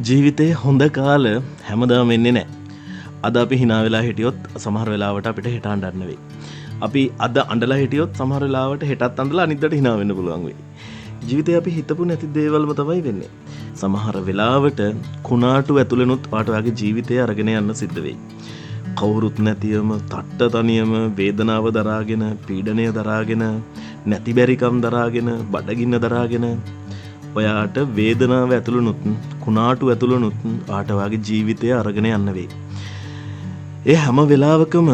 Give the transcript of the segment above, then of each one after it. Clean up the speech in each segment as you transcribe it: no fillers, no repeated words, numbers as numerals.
ජීවිතේ හොඳ කාල හැමදාම එන්නේ නැහැ. අද අපි hina වෙලා හිටියොත් සමහර වෙලාවට අපිට හෙට අඬන්න වෙයි. අපි අද අඬලා හිටියොත් සමහර වෙලාවට හෙටත් අඬලා අනිද්දාට hina වෙන්න පුළුවන් වෙයි. ජීවිතේ අපි හිතපු නැති දේවල්ම තමයි වෙන්නේ. සමහර වෙලාවට කුණාටු ඇතුළෙනුත් පාට වගේ ජීවිතය අරගෙන යන්න සිද්ධ වෙයි. කවුරුත් නැතිවම තට්ට තනියම වේදනාව දරාගෙන පීඩනය දරාගෙන නැති බැරිකම් දරාගෙන බඩගින්න දරාගෙන ඔයාට වේදනාව ඇතුළුනුත් කුණාටු ඇතුළුනුත් ආට වගේ ජීවිතය අරගෙන යන්න වෙයි. ඒ හැම වෙලාවකම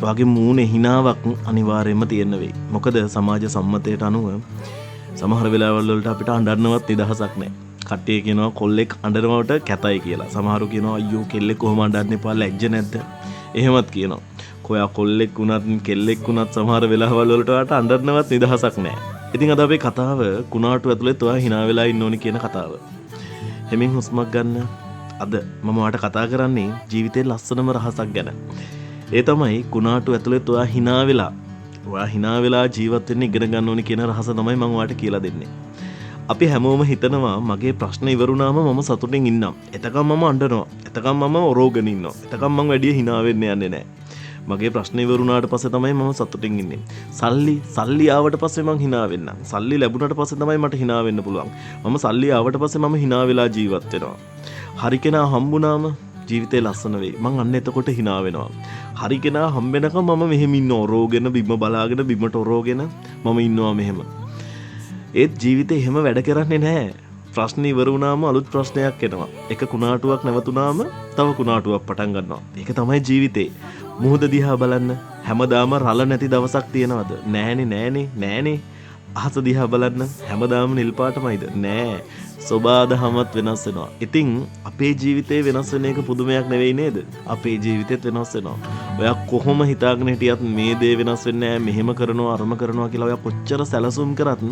වගේ මූණේ හිනාවක් අනිවාර්යයෙන්ම තියෙන්න වෙයි. මොකද සමාජ සම්මතයට අනුව සමහර වෙලාවල් වලට අපිට අඬන්නවත් නිදහසක් නැහැ. කට්ටිය කියනවා කොල්ලෙක් අඬනවට කැතයි කියලා. සමහරු කියනවා අයියෝ කෙල්ලෙක් කොහොම අඬන්න එපා ලැජ්ජ නැද්ද? එහෙමත් කියනවා. කොයා කොල්ලෙක් වුණත් කෙල්ලෙක් වුණත් සමහර වෙලාවල් වලට අඬන්නවත් නිදහසක් නැහැ. ඉතින් අද අපේ කතාව කුණාටු ඇතුලේ ඔයා hina වෙලා ඉන්න ඕනි කියන කතාව. හැමින් හුස්මක් ගන්න. අද මම ඔයාලට කතා කරන්නේ ජීවිතේ ලස්සනම රහසක් ගැන. ඒ තමයි කුණාටු ඇතුලේ ඔයා hina වෙලා ජීවත් වෙන්න ඉගෙන ගන්න ඕනි කියන රහස තමයි මම ඔයාලට කියලා දෙන්නේ. අපි හැමෝම හිතනවා මගේ ප්‍රශ්න ඉවරුනාම මම සතුටින් ඉන්නම්. එතකම් මම අඬනවා. එතකම් මම ඔරෝගෙන ඉන්නවා. එතකම් මම වැඩි hina වෙන්න යන්නේ නැහැ. මගේ ප්‍රශ්න ඉවරුනාට පස්සේ තමයි මම සතුටින් ඉන්නේ. සල්ලි ආවට පස්සේ මං hina වෙන්නම්. සල්ලි ලැබුණාට පස්සේ තමයි මට hina වෙන්න පුළුවන්. මම සල්ලි ආවට පස්සේ මම hina වෙලා ජීවත් වෙනවා. හරි කෙනා හම්බුනාම ජීවිතේ ලස්සන වෙයි. මං අන්න එතකොට hina වෙනවා. හරි කෙනා හම්බෙනකම් මම මෙහෙම ඉන්න ඔරෝගෙන බිම බලාගෙන බිමට ඔරෝගෙන මම ඉන්නවා මෙහෙම. ඒත් ජීවිතේ එහෙම වැඩ කරන්නේ නැහැ. ප්‍රශ්න ඉවර වුණාම අලුත් ප්‍රශ්නයක් එනවා. එක කුණාටුවක් නැවතුනාම තව කුණාටුවක් පටන් ගන්නවා. ඒක තමයි ජීවිතේ. මුහුද දිහා බලන්න. හැමදාම රළ නැති දවසක් තියෙනවද? නෑනේ. අහස දිහා බලන්න. හැමදාම නිල් පාටමයිද? නෑ. සබාදහමත් වෙනස් වෙනවා. ඉතින් අපේ ජීවිතේ වෙනස් වෙන එක පුදුමයක් නෙවෙයි නේද? අපේ ජීවිතෙත් වෙනස් වෙනවා. ඔයා කොහොම හිතාගෙන හිටියත් මේ දේ වෙනස් වෙන්නේ නෑ. මෙහෙම කරනවා අරම කරනවා කියලා ඔයා කොච්චර සැලසුම් කරත්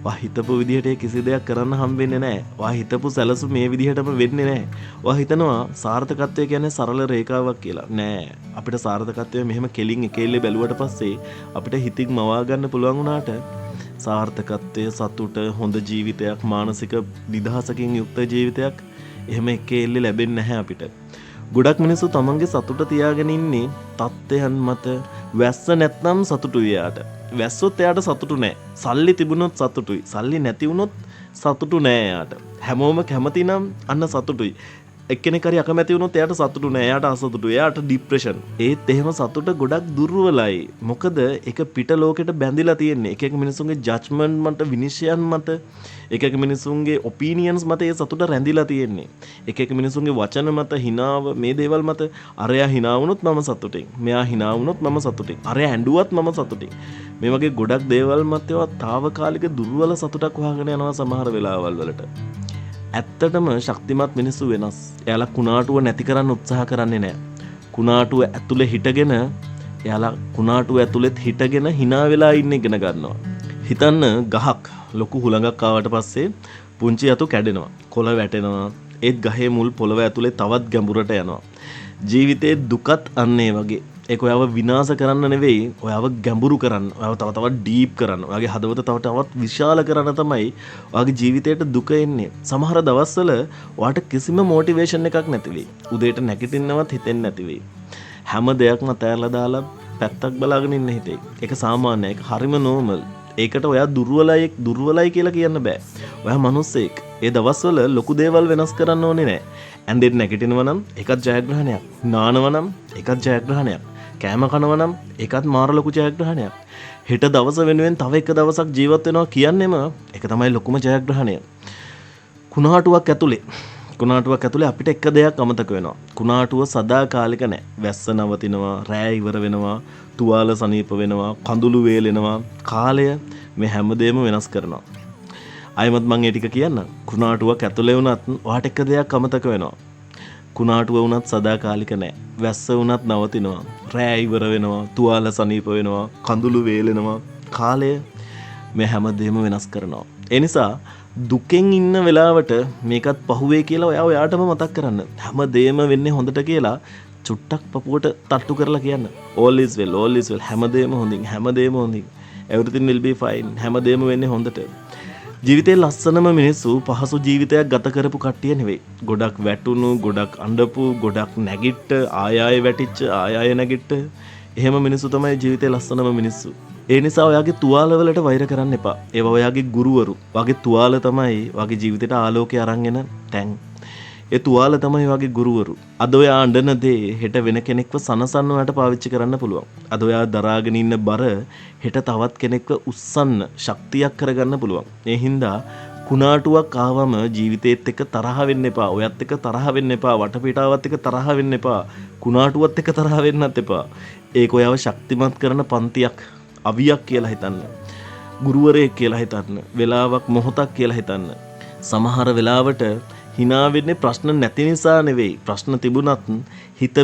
ඔයා හිතපු විදිහට කිසි දෙයක් කරන්න හම්බෙන්නේ නැහැ. ඔයා හිතපු සැලසුම් මේ විදිහටම වෙන්නේ නැහැ. ඔයා හිතනවා සාර්ථකත්වය කියන්නේ සරල රේඛාවක් කියලා. නෑ. අපිට සාර්ථකත්වය මෙහෙම කෙලින් එකෙල්ලේ බැලුවට පස්සේ අපිට හිතින් මවා ගන්න පුළුවන් වුණාට සාර්ථකත්වය සතුට හොඳ ජීවිතයක් මානසික නිදහසකින් යුක්ත ජීවිතයක් එහෙම එකෙල්ලේ ලැබෙන්නේ නැහැ අපිට. ගොඩක් මිනිස්සු තමන්ගේ සතුට තියාගෙන ඉන්නේ තත්ත්වයන් මත. වැස්ස නැත්නම් සතුටුයි එයාට. වැස්සොත් එයාට සතුටු නෑ. සල්ලි තිබුණොත් සතුටුයි. සල්ලි නැති වුණොත් සතුටු නෑ එයාට. හැමෝම කැමති නම් අන්න සතුටුයි. එක්කෙනෙක් හරි අකමැති වුණොත් එයාට සතුටු නෑ. එයාට අසතුටුයි. එයාට ડિප්‍රෙෂන්. ඒත් එහෙම සතුට ගොඩක් දුර්වලයි. මොකද ඒක පිට ලෝකෙට බැඳිලා තියෙන්නේ. එක එක මිනිස්සුන්ගේ ජජ්මන්ට් මත විනිශ්චයන් මත එක එක මිනිස්සුන්ගේ ඔපිනියන්ස් මත ඒ සතුට රැඳිලා තියෙන්නේ. එක එක මිනිස්සුන්ගේ වචන මත හිනාව මේ දේවල් මත අරයා hina වුණොත් මම සතුටින්. මෙයා hina වුණොත් මම සතුටින්. අරයා ඇඬුවත් මම සතුටින්. මේ වගේ ගොඩක් දේවල් මත ඒවා తాවකාලික දුර්වල සතුටක් වහගෙන යනවා සමහර වෙලාවල් වලට. ඇත්තටම ශක්තිමත් මිනිස්සු වෙනස්. එයාලා කුණාටුව නැති කරන්න උත්සාහ කරන්නේ නැහැ. කුණාටුව ඇතුලේ හිටගෙන එයාලා කුණාටුව ඇතුලෙත් හිටගෙන hina වෙලා ඉන්න ඉගෙන ගන්නවා. හිතන්න ගහක් ලොකු හුළඟක් ආවට පස්සේ පුංචි යතු කැඩෙනවා. කොළ වැටෙනවා. ඒත් ගහේ මුල් පොළව ඇතුලේ තවත් ගැඹුරට යනවා. ජීවිතේ දුකත් අන්න ඒ වගේ. ඒක ඔයාව විනාශ කරන්න නෙවෙයි, ඔයාව ගැඹුරු කරන්න. ඔයාව තව තවත් ඩීප් කරන්න. ඔයාගේ හදවත තව තවත් විශාල කරන්න තමයි ඔයාගේ ජීවිතේට දුක එන්නේ. සමහර දවස්වල ඔයාට කිසිම මොටිවේෂන් එකක් නැති වෙයි. උදේට නැගිටින්නවත් හිතෙන්නේ නැති වෙයි. හැම දෙයක්ම තැරලා දාලා පැත්තක් බලාගෙන ඉන්න හිතේ. ඒක සාමාන්‍යයි. ඒක හරිම නෝමල්. ඒකට ඔයා දුර්වලයි කියලා කියන්න බෑ. ඔයා මිනිස්සෙක්. ඒ දවස්වල ලොකු දේවල් වෙනස් කරන්න ඕනේ නෑ. ඇඳෙන්න නැගිටිනවා නම් ඒකත් ජයග්‍රහණයක්. නානවා නම් ඒකත් ජයග්‍රහණයක්. කෑම කනවා නම් ඒකත් මාර ලොකු ජයග්‍රහණයක්. හෙට දවස වෙනුවෙන් තව එක දවසක් ජීවත් වෙනවා කියන්නේම ඒක තමයි ලොකුම ජයග්‍රහණය. කුණාටුවක් ඇතුලේ අපිට එක දෙයක් අමතක වෙනවා. කුණාටුව සදාකාලික නෑ. වැස්ස නවතිනවා, රෑ ඉවර වෙනවා, තුවාල සනීප වෙනවා, කඳුළු වේලෙනවා. කාලය මේ හැමදේම වෙනස් කරනවා. ආයිමත් මම ඒ ටික කියන්නම්. කුණාටුවක් ඇතුලේ වුණත් ඔයාට එක දෙයක් අමතක වෙනවා. කුණාටුව වුණත් සදාකාලික නෑ. වැස්ස වුණත් නවතිනවා. රෑ ඉවර වෙනවා, තුවාල සනීප වෙනවා, කඳුළු වේලෙනවා. කාලය මේ හැමදේම වෙනස් කරනවා. ඒ නිසා දුකෙන් ඉන්න වෙලාවට මේකත් පහුවේ කියලා ඔයාටම මතක් කරන්න. හැමදේම වෙන්නේ හොඳට කියලා චුට්ටක් පපුවට තට්ටු කරලා කියන්න. all is well. හැමදේම හොඳින්. everything will be fine. හැමදේම වෙන්නේ හොඳට. ජීවිතේ ලස්සනම මිනිස්සු පහසු ජීවිතයක් ගත කරපු කට්ටිය නෙවෙයි. ගොඩක් වැටුණු, ගොඩක් අඬපු, ගොඩක් නැගිට්ට, ආය ආය වැටිච්ච, ආය ආය නැගිට්ට. එහෙම මිනිස්සු තමයි ජීවිතේ ලස්සනම මිනිස්සු. ඒ නිසා ඔයාගේ තුවාල වලට වෛර කරන්න එපා. ඒවා ඔයාගේ ගුරුවරු. වගේ තුවාල තමයි වගේ ජීවිතේට ආලෝකය අරන් එන ටැං. ඒ තුවාල තමයි වගේ ගුරුවරු. අද ඔයා අඬන දේ හෙට වෙන කෙනෙක්ව සනසන්න ඔයාට පාවිච්චි කරන්න පුළුවන්. අද ඔයා දරාගෙන ඉන්න බර හෙට තවත් කෙනෙක්ව උස්සන්න ශක්තියක් කරගන්න පුළුවන්. ඒ හින්දා කුණාටුවක් ආවම ජීවිතේත් එක්ක තරහ වෙන්න එපා. ඔයත් එක්ක තරහ වෙන්න එපා. වටපිටාවත් එක්ක තරහ වෙන්න එපා. කුණාටුවත් එක්ක තරහ වෙන්නත් එපා. ඒක ඔයාව ශක්තිමත් කරන පන්තියක්, අවියක් කියලා හිතන්න. ගුරුවරයෙක් කියලා හිතන්න. වෙලාවක් මොහොතක් කියලා හිතන්න. සමහර වෙලාවට hina වෙන්නේ ප්‍රශ්න නැති නිසා නෙවෙයි. ප්‍රශ්න තිබුණත් හිත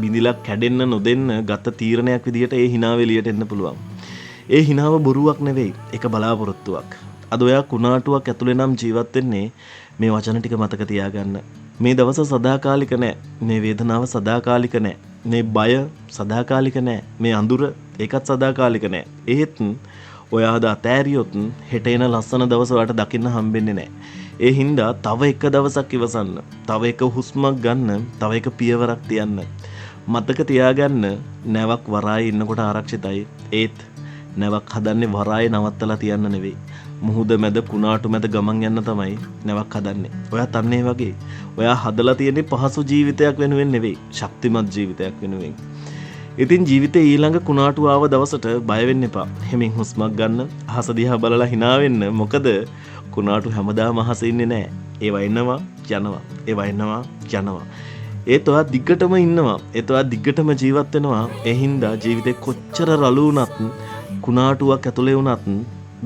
බිඳිලා කැඩෙන්න නොදෙන්න ගත තීරණයක් විදිහට ඒ hina එළියට එන්න පුළුවන්. ඒ hinaව බොරුවක් නෙවෙයි. ඒක බලාපොරොත්තුවක්. අද ඔයා කුණාටුවක් ඇතුලේ නම් ජීවත් වෙන්නේ මේ වචන ටික මතක තියාගන්න. මේ දවස සදාකාලික නෑ. මේ වේදනාව සදාකාලික නෑ. මේ බය සදාකාලික නෑ. මේ අඳුර ඒකත් සදාකාලික නෑ. ඒත් ඔයා අද අතෑරියොත් හෙට එන ලස්සන දවස ඔයාට දකින්න හම්බෙන්නේ නෑ. ඒ හින්දා තව එක දවසක් ඉවසන්න. තව එක හුස්මක් ගන්න. තව එක පියවරක් තියන්න. මතක තියාගන්න නැවක් වරායේ ඉන්නකොට ආරක්ෂිතයි. ඒත් නැවක් හදන්නේ වරායේ නවත්තලා තියන්න නෙවෙයි. මුහුද මැද කුණාටු මැද ගමන් යන්න තමයි නැවක් හදන්නේ. ඔයා තන්නේ වගේ. ඔයා හදලා තියෙන්නේ පහසු ජීවිතයක් වෙනුවෙන් නෙවෙයි. ශක්තිමත් ජීවිතයක් වෙනුවෙන්. ඉතින් ජීවිතේ ඊළඟ කුණාටු ආව දවසට බය වෙන්න එපා. හැමින් හුස්මක් ගන්න. අහස දිහා බලලා hina වෙන්න. මොකද කුණාටු හැමදාම අහසේ ඉන්නේ නැහැ. ඒවා එනවා යනවා. ඒවා එනවා යනවා. ඒත් ඔයා දිග්ගටම ඉන්නවා. ඒත් ඔයා දිග්ගටම ජීවත් වෙනවා. ඒ හින්දා ජීවිතේ කොච්චර රළු වුණත් කුණාටුවක් ඇතුලේ වුණත්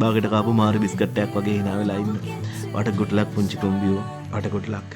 බාගෙට කාපු මාරි බිස්කට්ටයක් වගේ hina වෙලා ඉන්න. වට good luck පුංචි කොම්බියෝ. වට good luck.